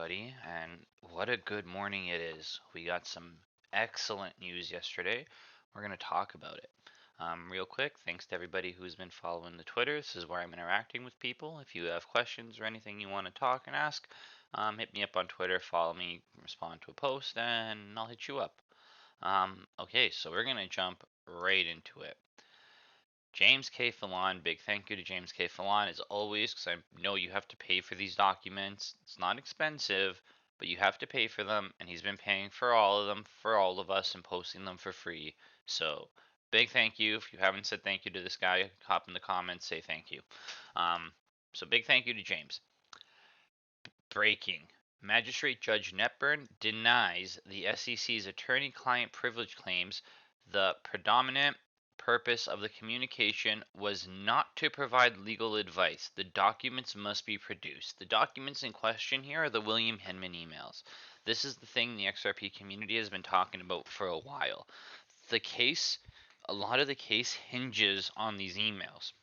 everybody, and what a good morning it is. We got some excellent news yesterday. We're going to talk about it. Real quick, thanks to everybody who's been following the Twitter. This is where I'm interacting with people. If you have questions or anything you want to talk and ask, hit me up on Twitter, follow me, respond to a post, and I'll hit you up. Okay, so we're going to jump right into it. James K. Fallon, big thank you to James K. Fallon as always, because I know you have to pay for these documents. It's not expensive, but you have to pay for them, and he's been paying for all of them for all of us and posting them for free. So, big thank you. If you haven't said thank you to this guy, hop in the comments, say thank you. So, big thank you to James. Breaking. Magistrate Judge Netburn denies the SEC's attorney-client privilege claims. The predominant purpose of the communication was not to provide legal advice. The documents must be produced. The documents in question here are the William Hinman emails. This is the thing the XRP community has been talking about for a while. A lot of the case hinges on these emails,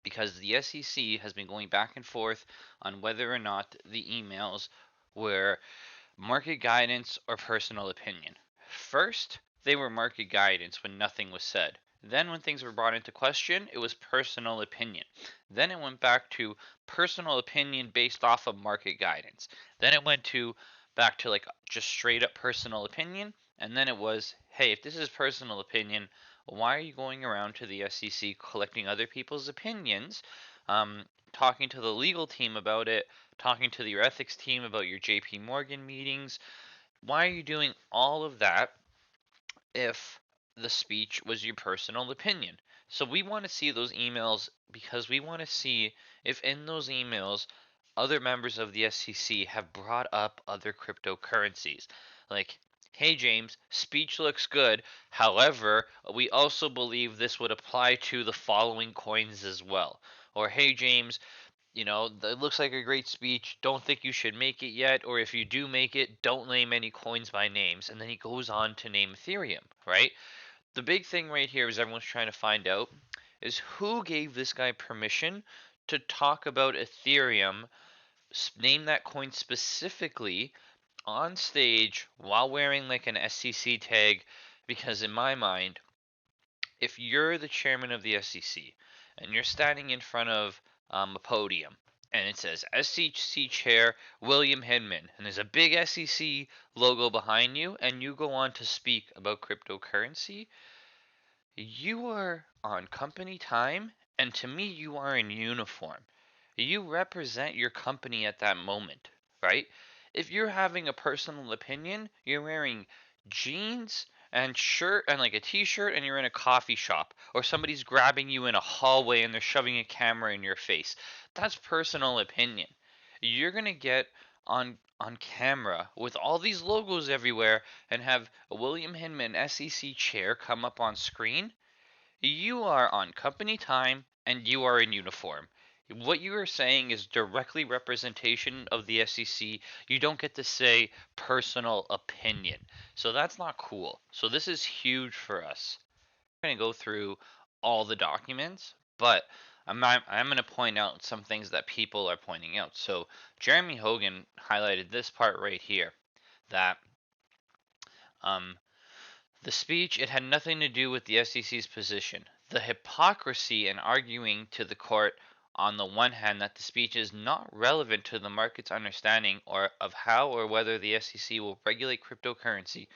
because the SEC has been going back and forth on whether or not the emails were market guidance or personal opinion. First, they were market guidance when nothing was said. Then, when things were brought into question, it was personal opinion. Then it went back to personal opinion based off of market guidance. Then it went back to like just straight up personal opinion. And then it was, hey, if this is personal opinion, why are you going around to the SEC collecting other people's opinions, talking to the legal team about it, talking to your ethics team about your JP Morgan meetings? Why are you doing all of that if the speech was your personal opinion? So we want to see those emails because we want to see if in those emails other members of the SEC have brought up other cryptocurrencies. Like, hey James, speech looks good. However, we also believe this would apply to the following coins as well. Or hey James, it looks like a great speech. Don't think you should make it yet, or if you do make it, don't name any coins by names. And then he goes on to name Ethereum, right? The big thing right here is everyone's trying to find out is who gave this guy permission to talk about Ethereum, name that coin specifically on stage while wearing like an SEC tag. Because in my mind, if you're the chairman of the SEC and you're standing in front of a podium and it says SEC Chair William Hinman and there's a big SEC logo behind you and you go on to speak about cryptocurrency, you are on company time, and to me, you are in uniform. You represent your company at that moment, right? If you're having a personal opinion, you're wearing jeans and shirt and like a t-shirt and you're in a coffee shop or somebody's grabbing you in a hallway and they're shoving a camera in your face. That's personal opinion. You're going to get on camera with all these logos everywhere and have a William Hinman SEC chair come up on screen. You are on company time and you are in uniform. What you are saying is directly representation of the SEC. You don't get to say personal opinion. So that's not cool. So this is huge for us. I'm going to go through all the documents, but I'm going to point out some things that people are pointing out. So Jeremy Hogan highlighted this part right here, that um, the speech, it had nothing to do with the SEC's position. The hypocrisy in arguing to the court on the one hand that the speech is not relevant to the market's understanding or of how or whether the SEC will regulate cryptocurrency,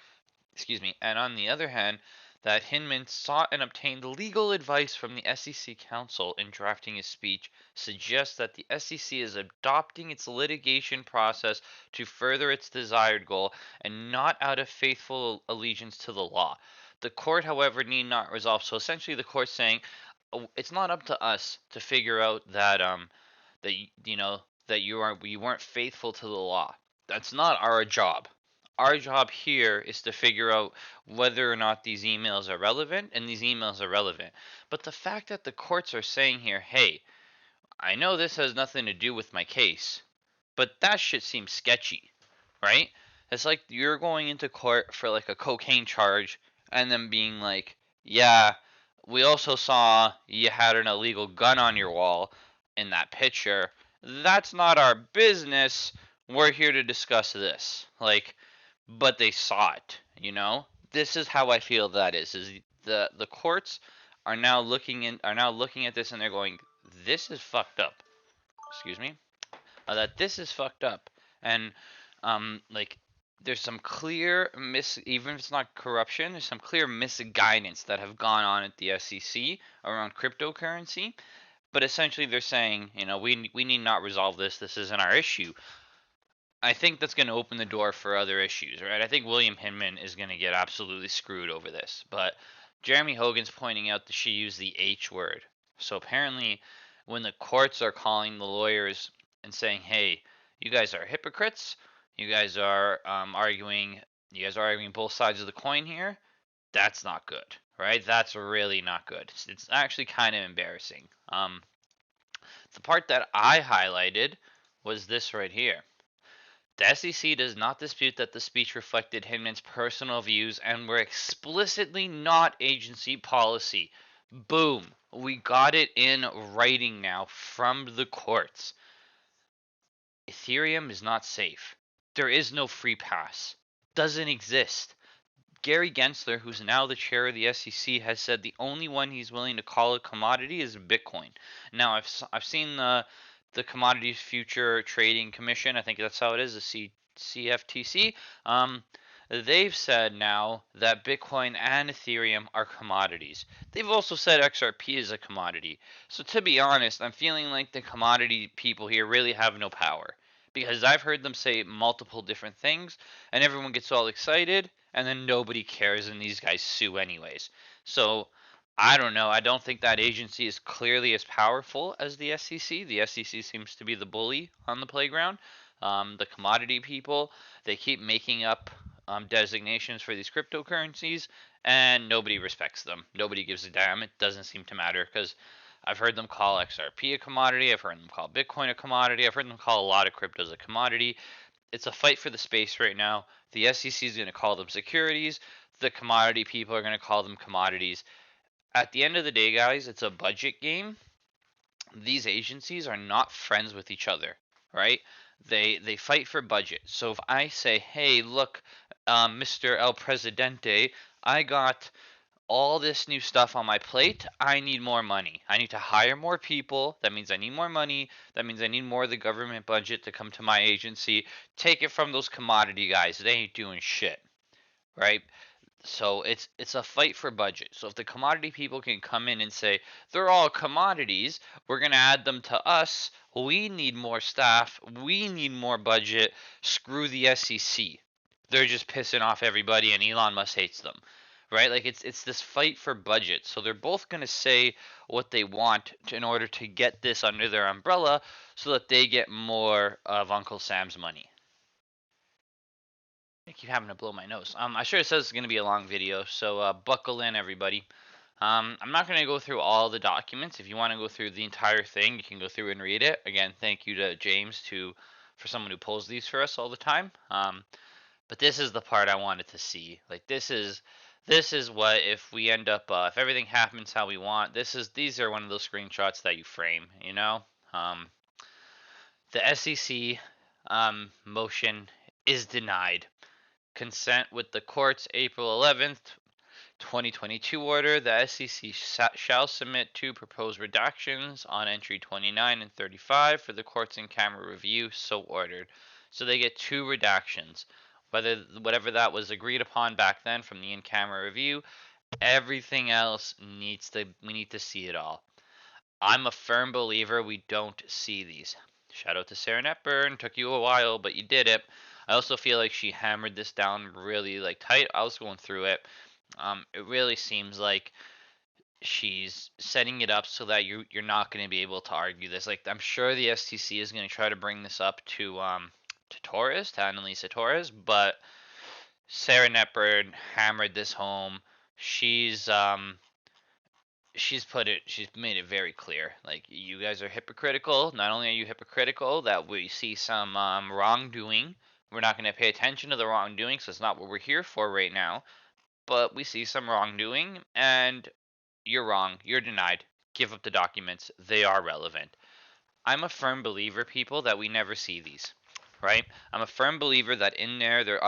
and on the other hand, that Hinman sought and obtained legal advice from the SEC counsel in drafting his speech, suggests that the SEC is adopting its litigation process to further its desired goal and not out of faithful allegiance to the law. The court, however, need not resolve. So essentially, the court's saying, it's not up to us to figure out that that you weren't faithful to the law. That's not our job. Our job here is to figure out whether or not these emails are relevant, and these emails are relevant. But the fact that the courts are saying here, hey, I know this has nothing to do with my case, but that shit seems sketchy, right? It's like you're going into court for like a cocaine charge and then being like, yeah, we also saw you had an illegal gun on your wall in that picture. That's not our business. we're here to discuss this. Like, but they saw it, you know? This is how I feel that is the courts are now looking at this and they're going, this is fucked up. Excuse me. That this is fucked up. And like there's some clear even if it's not corruption, there's some clear misguidance that have gone on at the SEC around cryptocurrency. But essentially, they're saying, we need not resolve this. This isn't our issue. I think that's going to open the door for other issues, right? I think William Hinman is going to get absolutely screwed over this. But Jeremy Hogan's pointing out that she used the H word. So apparently, when the courts are calling the lawyers and saying, "Hey, you guys are hypocrites. You guys are arguing. You guys are arguing both sides of the coin here." That's not good, right? That's really not good. It's actually kind of embarrassing. The part that I highlighted was this right here. The SEC does not dispute that the speech reflected Hinman's personal views and were explicitly not agency policy. Boom. We got it in writing now from the courts. Ethereum is not safe. There is no free pass. Doesn't exist. Gary Gensler, who's now the chair of the SEC, has said the only one he's willing to call a commodity is Bitcoin. Now, I've seen the Commodities Future Trading Commission. I think that's how it is, the CFTC. They've said now that Bitcoin and Ethereum are commodities. They've also said XRP is a commodity. So to be honest, I'm feeling like the commodity people here really have no power. Because I've heard them say multiple different things, and everyone gets all excited, and then nobody cares, and these guys sue anyways. So I don't know. I don't think that agency is clearly as powerful as the SEC. The SEC seems to be the bully on the playground. The commodity people, they keep making up designations for these cryptocurrencies, and nobody respects them. Nobody gives a damn. It doesn't seem to matter because I've heard them call XRP a commodity. I've heard them call Bitcoin a commodity. I've heard them call a lot of cryptos a commodity. It's a fight for the space right now. The SEC is going to call them securities. The commodity people are going to call them commodities. At the end of the day, guys, it's a budget game. These agencies are not friends with each other, right? They fight for budget. So if I say, hey, look, Mr. El Presidente, I got all this new stuff on my plate. I need more money. I need to hire more people. That means I need more money. That means I need more of the government budget to come to my agency. Take it from those commodity guys. They ain't doing shit, right? So it's a fight for budget. So if the commodity people can come in and say they're all commodities, we're going to add them to us. We need more staff. We need more budget. Screw the SEC. They're just pissing off everybody and Elon Musk hates them. Right? Like it's this fight for budget. So they're both going to say what they want in order to get this under their umbrella so that they get more of Uncle Sam's money. I keep having to blow my nose. I sure it says it's going to be a long video, so buckle in, everybody. I'm not going to go through all the documents. If you want to go through the entire thing, you can go through and read it. Again, thank you to James for someone who pulls these for us all the time. But this is the part I wanted to see. Like this is what if we end up if everything happens how we want. These are one of those screenshots that you frame. The SEC motion is denied. Consent with the court's April 11th, 2022 order, the SEC shall submit two proposed redactions on entry 29 and 35 for the court's in-camera review, so ordered. So they get two redactions. Whatever that was agreed upon back then from the in-camera review, everything else we need to see it all. I'm a firm believer we don't see these. Shout out to Sarah Netburn. Took you a while, but you did it. I also feel like she hammered this down really tight. I was going through it. It really seems like she's setting it up so that you're not going to be able to argue this. Like I'm sure the STC is going to try to bring this up to Torres, to Annalisa Torres, but Sarah Netburn hammered this home. She's made it very clear. Like you guys are hypocritical. Not only are you hypocritical that we see some wrongdoing, we're not going to pay attention to the wrongdoing, so it's not what we're here for right now. But we see some wrongdoing, and you're wrong. You're denied. Give up the documents. They are relevant. I'm a firm believer, people, that we never see these. right? I'm a firm believer that in there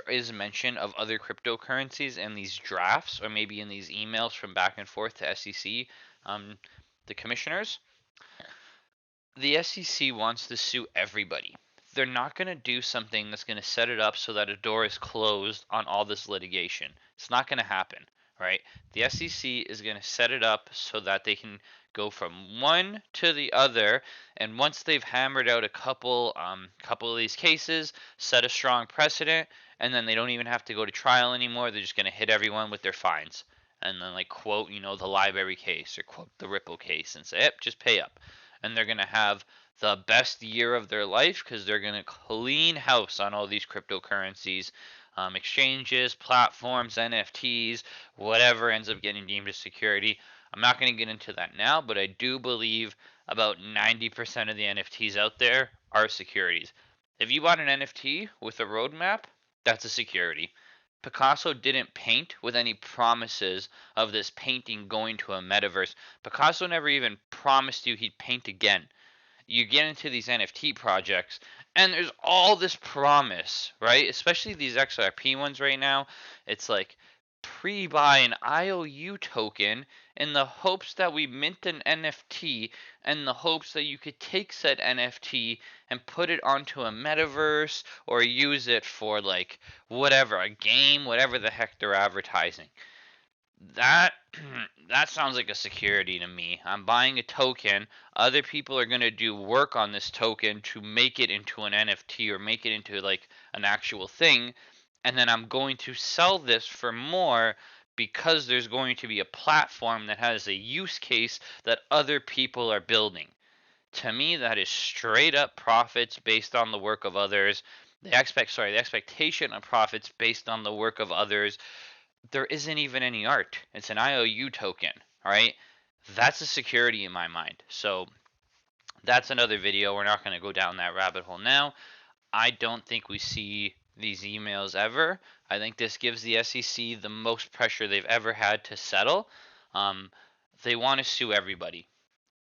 is mention of other cryptocurrencies in these drafts or maybe in these emails from back and forth to SEC, the commissioners. The SEC wants to sue everybody. They're not going to do something that's going to set it up so that a door is closed on all this litigation. It's not going to happen, right? The SEC is going to set it up so that they can go from one to the other, and once they've hammered out a couple of these cases, set a strong precedent, and then they don't even have to go to trial anymore. They're just going to hit everyone with their fines, and then like quote, the library case or quote the Ripple case and say, yep, just pay up, and they're going to have the best year of their life because they're going to clean house on all these cryptocurrencies, exchanges, platforms, NFTs, whatever ends up getting deemed as security. I'm not going to get into that now, but I do believe about 90% of the NFTs out there are securities. If you bought an NFT with a roadmap, that's a security. Picasso didn't paint with any promises of this painting going to a metaverse. Picasso never even promised you he'd paint again. You get into these NFT projects, and there's all this promise, right? Especially these XRP ones right now. It's like pre-buy an IOU token in the hopes that we mint an NFT and the hopes that you could take said NFT and put it onto a metaverse or use it for like whatever, a game, whatever the heck they're advertising. That that sounds like a security to me. I'm buying a token. Other people are going to do work on this token to make it into an NFT or make it into like an actual thing, and then I'm going to sell this for more because there's going to be a platform that has a use case that other people are building. To me, that is straight up profits based on the work of others. The expectation of profits based on the work of others. There isn't even any art. It's an IOU token, right? That's a security in my mind. So that's another video. We're not going to go down that rabbit hole now. I don't think we see these emails ever. I think this gives the SEC the most pressure they've ever had to settle. Um, they want to sue everybody.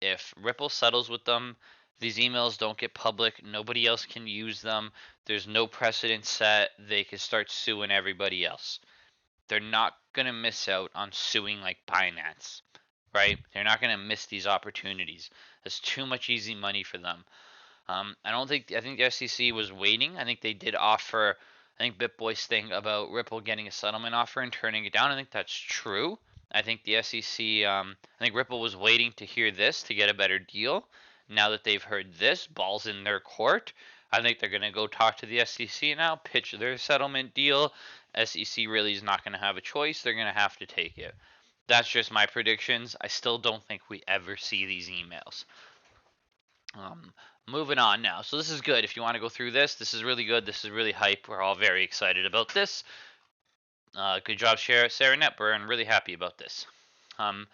If Ripple settles with them, these emails don't get public. Nobody else can use them. There's no precedent set. They can start suing everybody else. They're not going to miss out on suing like Binance, right? They're not going to miss these opportunities. There's too much easy money for them. I think the SEC was waiting. I think they did offer, I think BitBoy's thing about Ripple getting a settlement offer and turning it down. I think that's true. I think the SEC, I think Ripple was waiting to hear this to get a better deal. Now that they've heard this, ball's in their court. I think they're going to go talk to the SEC now, pitch their settlement deal. SEC really is not going to have a choice. They're going to have to take it. That's just my predictions. I still don't think we ever see these emails. Um, Moving on now. So this is good. If you want to go through this, this is really good. This is really hype. We're all very excited about this. Good job, Sarah Netburn. Really happy about this. It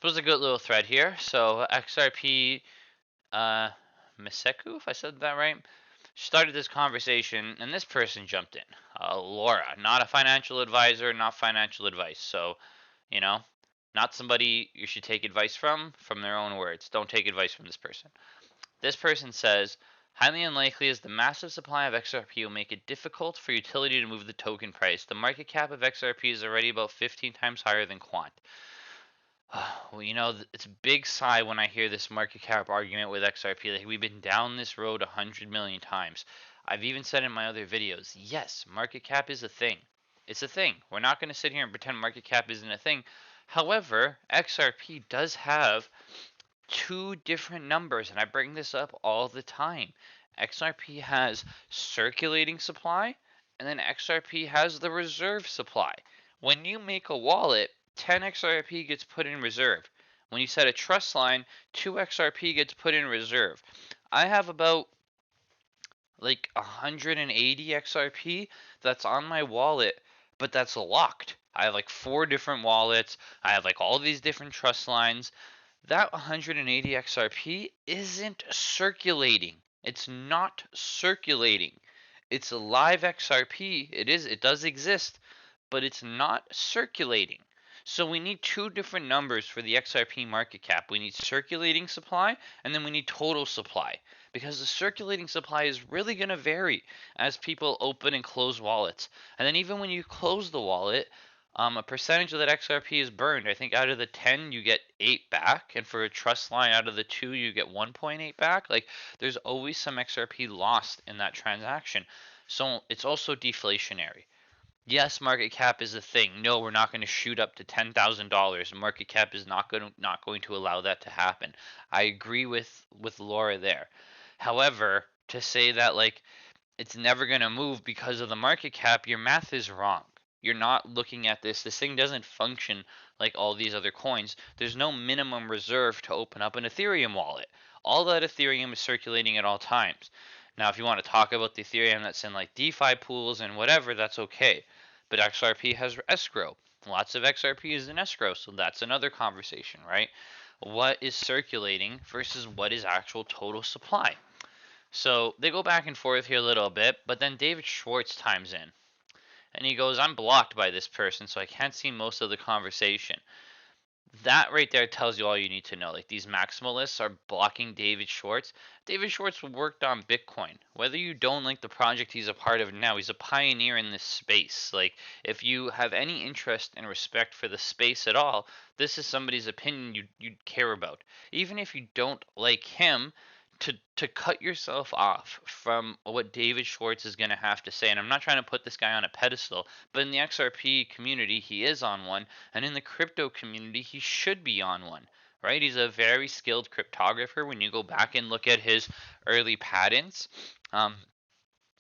was a good little thread here. So XRP Miseku, if I said that right, started this conversation, and this person jumped in. Laura, not a financial advisor, not financial advice. So, you know, not somebody you should take advice from their own words. Don't take advice from this person. This person says, highly unlikely as the massive supply of XRP will make it difficult for utility to move the token price. The market cap of XRP is already about 15 times higher than Quant. Well, it's a big sigh when I hear this market cap argument with XRP. Like, we've been down this road 100 million times. I've even said in my other videos, yes, market cap is a thing. It's a thing. We're not going to sit here and pretend market cap isn't a thing. However, XRP does have two different numbers, and I bring this up all the time. XRP has circulating supply, and then XRP has the reserve supply. When you make a wallet, 10 XRP gets put in reserve. When you set a trust line, 2 XRP gets put in reserve. I have about like 180 XRP that's on my wallet, but that's locked. I have like 4 different wallets. I have like all these different trust lines. That 180 XRP isn't circulating. It's not circulating. It's a live XRP. It does exist, but it's not circulating. So we need two different numbers for the XRP market cap. We need circulating supply, and then we need total supply. because the circulating supply is really going to vary as people open and close wallets. And then even when you close the wallet, a percentage of that XRP is burned. I think out of the 10, you get 8 back, and for a trust line, out of the 2, you get 1.8 back. Like, there's always some XRP lost in that transaction. So it's also deflationary. Yes, market cap is a thing. No, we're not going to shoot up to $10,000. Market cap is not going to allow that to happen. I agree with Laura there. However, to say that like it's never going to move because of the market cap, your math is wrong. You're not looking at this. This thing doesn't function like all these other coins. There's no minimum reserve to open up an Ethereum wallet. All that Ethereum is circulating at all times. Now, if you want to talk about the Ethereum that's in like DeFi pools and whatever, that's okay. But XRP has escrow. Lots of XRP is in escrow, so that's another conversation, right? What is circulating versus what is actual total supply? So they go back and forth here a little bit, but then David Schwartz chimes in. And he goes, I'm blocked by this person, so I can't see most of the conversation. That right there tells you all you need to know. Like, these maximalists are blocking David Schwartz. David Schwartz worked on Bitcoin. Whether you don't like the project he's a part of now, he's a pioneer in this space. Like, if you have any interest and respect for the space at all, this is somebody's opinion you'd care about. Even if you don't like him, to cut yourself off from what David Schwartz is going to have to say, and I'm not trying to put this guy on a pedestal, but in the XRP community, he is on one, and in the crypto community, he should be on one, right? He's a very skilled cryptographer. When you go back and look at his early patents, um,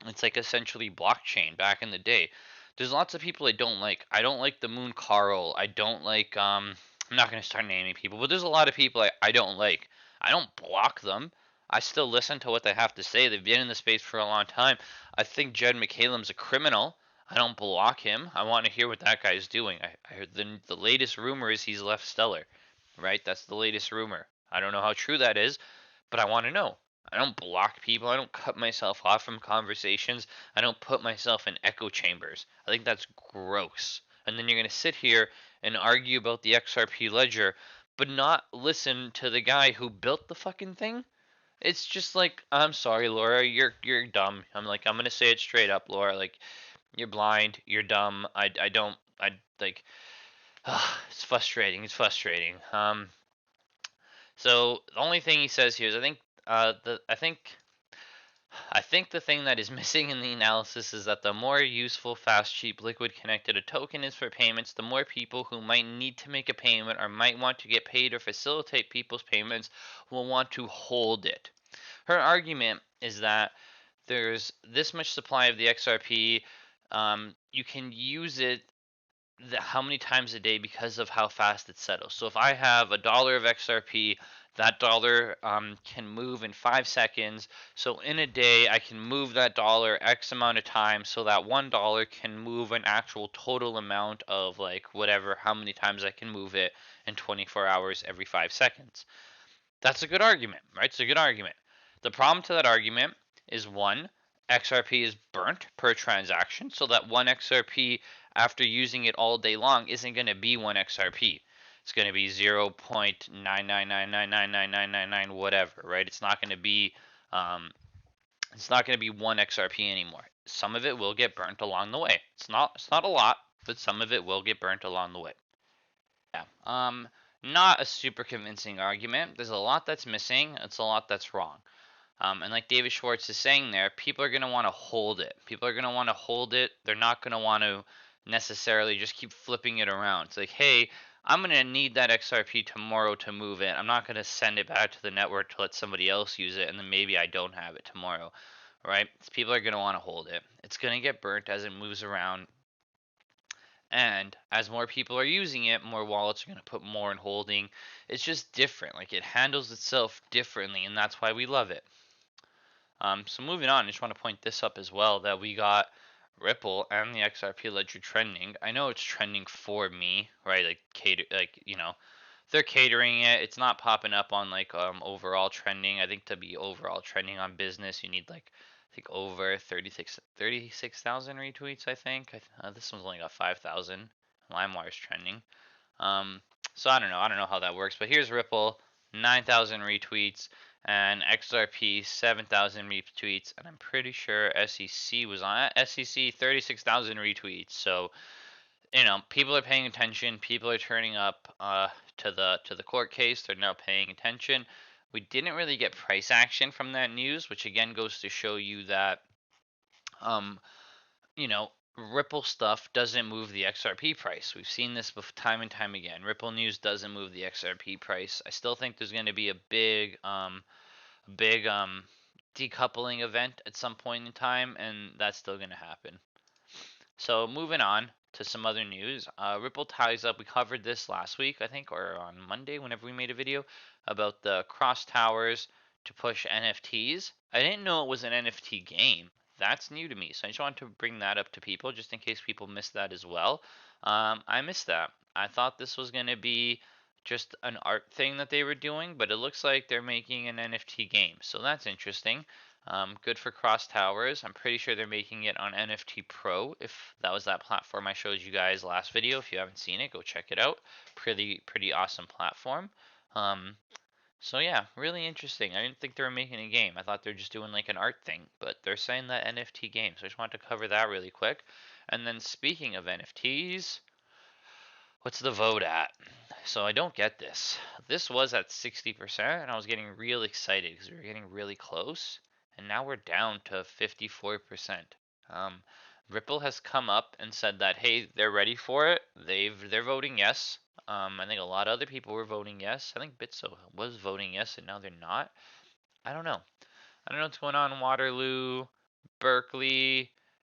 it's like essentially blockchain back in the day. There's lots of people I don't like. I don't like the Moon Carl. I don't like I'm not gonna start naming people, but there's a lot of people I don't like. I don't block them. I still listen to what they have to say. They've been in the space for a long time. I think Jed McCaleb's a criminal. I don't block him. I want to hear what that guy's doing. I heard the latest rumor is he's left Stellar, right? That's the latest rumor. I don't know how true that is, but I want to know. I don't block people. I don't cut myself off from conversations. I don't put myself in echo chambers. I think that's gross. And then you're going to sit here and argue about the XRP ledger, but not listen to the guy who built the fucking thing. It's just like, I'm sorry, Laura, you're dumb. I'm gonna say it straight up, Laura. Like, you're blind, you're dumb. I don't I like. It's frustrating. It's frustrating. So the only thing he says here is I think the thing that is missing in the analysis is that the more useful, fast, cheap, liquid connected a token is for payments, the more people who might need to make a payment or might want to get paid or facilitate people's payments will want to hold it. Her argument is that there's this much supply of the XRP. You can use it how many times a day because of how fast it settles. So if I have $1 of XRP, that dollar can move in 5 seconds. So in a day, I can move that dollar X amount of times, so that $1 can move an actual total amount of like whatever, how many times I can move it in 24 hours every 5 seconds. That's a good argument, right? It's a good argument. The problem to that argument is one, XRP is burnt per transaction, so that one XRP after using it all day long isn't going to be one XRP. It's going to be 0.999999999 whatever, right? It's not going to be one XRP anymore. Some of it will get burnt along the way. It's not a lot, but some of it will get burnt along the way. Yeah. Not a super convincing argument. There's a lot that's missing. It's a lot that's wrong. And like David Schwartz is saying there, people are going to want to hold it. People are going to want to hold it. They're not going to want to necessarily just keep flipping it around. It's like, hey, I'm going to need that XRP tomorrow to move it. I'm not going to send it back to the network to let somebody else use it, and then maybe I don't have it tomorrow, right? So people are going to want to hold it. It's going to get burnt as it moves around. And as more people are using it, more wallets are going to put more in holding. It's just different. Like, it handles itself differently, and that's why we love it. So moving on, I just want to point this up as well, that we got Ripple and the XRP ledger trending. I know it's trending for me, right? They're catering it. It's not popping up on like overall trending. I think to be overall trending on business, you need like I think over 36,000 retweets. I think this one's only got 5,000. LimeWire's trending. So I don't know. I don't know how that works. But here's Ripple, 9,000 retweets. and XRP 7,000 retweets, and I'm pretty sure SEC was on it. SEC 36,000 retweets. So people are paying attention. People are turning up to the court case. They're now paying attention. We didn't really get price action from that news, which again goes to show you that um, you know, Ripple stuff doesn't move the XRP price. We've seen this time and time again. Ripple news doesn't move the XRP price. I still think there's going to be a big decoupling event at some point in time, and that's still going to happen. So moving on to some other news. Ripple ties up. We covered this last week, I think, or on Monday, whenever we made a video about the cross towers to push NFTs. I didn't know it was an NFT game. That's new to me, so I just wanted to bring that up to people, just in case people missed that as well. I missed that. I thought this was going to be just an art thing that they were doing, but it looks like they're making an NFT game, so that's interesting. Good for Cross Towers. I'm pretty sure they're making it on NFT Pro. If that was that platform I showed you guys last video, if you haven't seen it, go check it out. Pretty awesome platform. Um, so yeah, really interesting. I didn't think they were making a game. I thought they're just doing like an art thing, but they're saying that NFT game. So I just wanted to cover that really quick. And then speaking of NFTs, what's the vote at? So I don't get this. This was at 60%, and I was getting real excited because we were getting really close, and now we're down to 54%. Um, Ripple has come up and said that hey, they're ready for it. They're voting yes. I think a lot of other people were voting yes. I think Bitso was voting yes, and now they're not. I don't know. I don't know what's going on in Waterloo, Berkeley,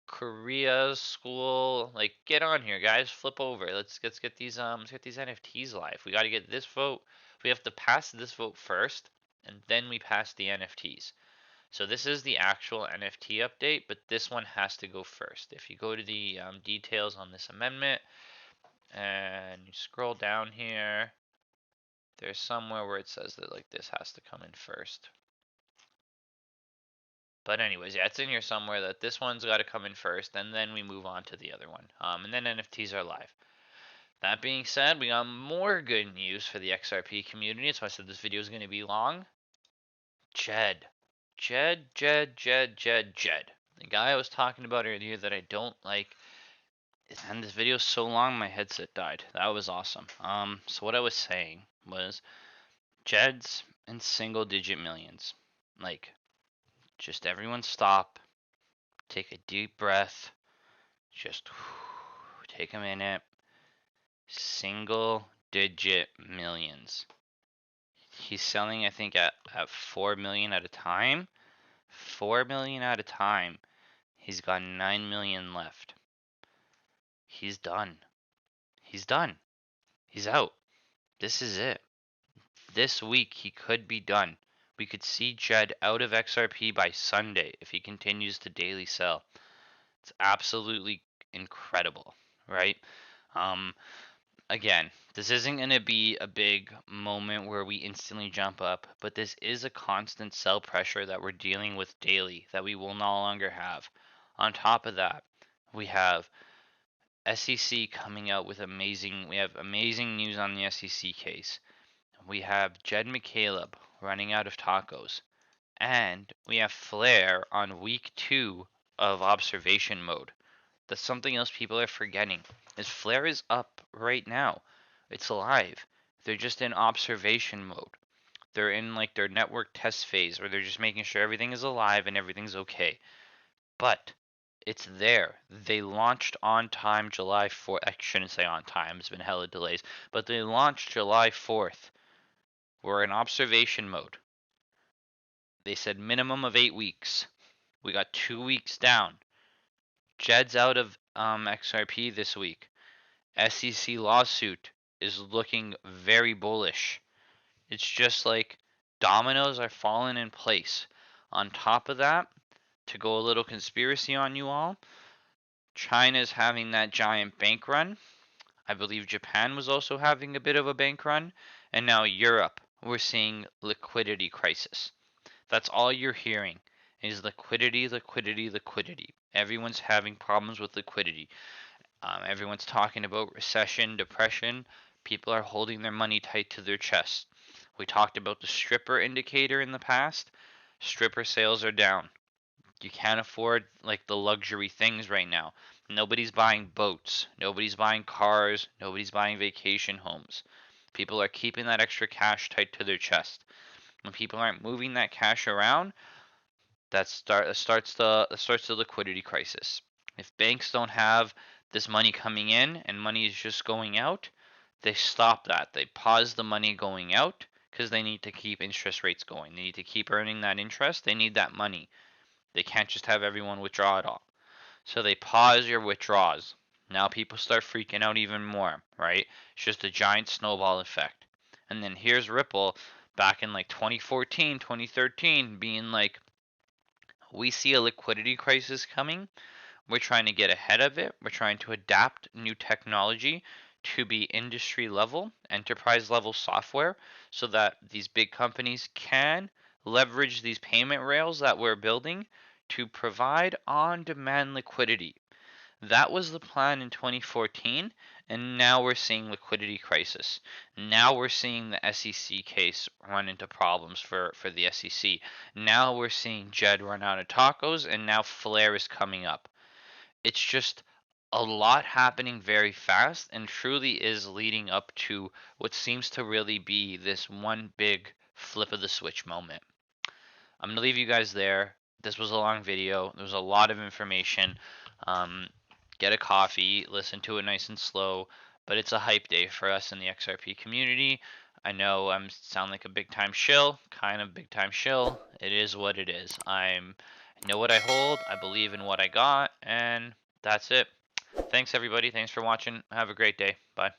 Korea school. Like, get on here, guys. Flip over. Let's get these NFTs live. We got to get this vote. We have to pass this vote first, and then we pass the NFTs. So this is the actual NFT update, but this one has to go first. If you go to the details on this amendment and you scroll down here, there's somewhere where it says that like this has to come in first. But anyways, yeah, it's in here somewhere that this one's got to come in first, and then we move on to the other one. And then NFTs are live. That being said, we got more good news for the XRP community. So I said this video is going to be long. Jed. The guy I was talking about earlier that I don't like. And this video is so long, my headset died. That was awesome. So what I was saying was Jed's in single digit millions. Like, just everyone stop. Take a deep breath. Just take a minute. Single digit millions. He's selling, I think, at 4 million at a time. 4 million at a time. He's got 9 million left. He's done. He's done. He's out. This is it. This week he could be done. We could see Jed out of XRP by Sunday if he continues to daily sell. It's absolutely incredible, right? Again, this isn't going to be a big moment where we instantly jump up, but this is a constant sell pressure that we're dealing with daily that we will no longer have. On top of that, we have SEC coming out with we have amazing news on the SEC case. We have Jed McCaleb running out of tacos. And we have Flare on week 2 of observation mode. That's something else people are forgetting. Is Flare is up right now. It's live. They're just in observation mode. They're in like their network test phase where they're just making sure everything is alive and everything's okay. But it's there. They launched on time July 4th. I shouldn't say on time. It's been hella delays. But they launched July 4th. We're in observation mode. They said minimum of 8 weeks. We got 2 weeks down. Jed's out of XRP this week. SEC lawsuit is looking very bullish. It's just like dominoes are falling in place. On top of that, to go a little conspiracy on you all, China's having that giant bank run. I believe Japan was also having a bit of a bank run. And now Europe, we're seeing liquidity crisis. That's all you're hearing is liquidity. Everyone's having problems with liquidity. Everyone's talking about recession, depression. People are holding their money tight to their chest. We talked about the stripper indicator in the past. Stripper sales are down. You can't afford like the luxury things right now. Nobody's buying boats, nobody's buying cars, nobody's buying vacation homes. People are keeping that extra cash tight to their chest. When people aren't moving that cash around, that starts the liquidity crisis. If banks don't have this money coming in and money is just going out, they stop that. They pause the money going out because they need to keep interest rates going. They need to keep earning that interest. They need that money. They can't just have everyone withdraw it all. So they pause your withdrawals. Now people start freaking out even more, right? It's just a giant snowball effect. And then here's Ripple back in like 2014, 2013 being like, we see a liquidity crisis coming. We're trying to get ahead of it. We're trying to adapt new technology to be industry level, enterprise level software so that these big companies can leverage these payment rails that we're building to provide on demand liquidity. That was the plan in 2014, and now we're seeing liquidity crisis. Now we're seeing the SEC case run into problems for the SEC. Now we're seeing Jed run out of tacos, and now Flair is coming up. It's just a lot happening very fast and truly is leading up to what seems to really be this one big flip of the switch moment. I'm gonna leave you guys there. This was a long video. There was a lot of information. Um, get a coffee, listen to it nice and slow. But it's a hype day for us in the XRP community. I know I'm sound like a big time shill, kind of big time shill. It is what it is. I know what I hold. I believe in what I got, and that's it. Thanks everybody. Thanks for watching. Have a great day. Bye.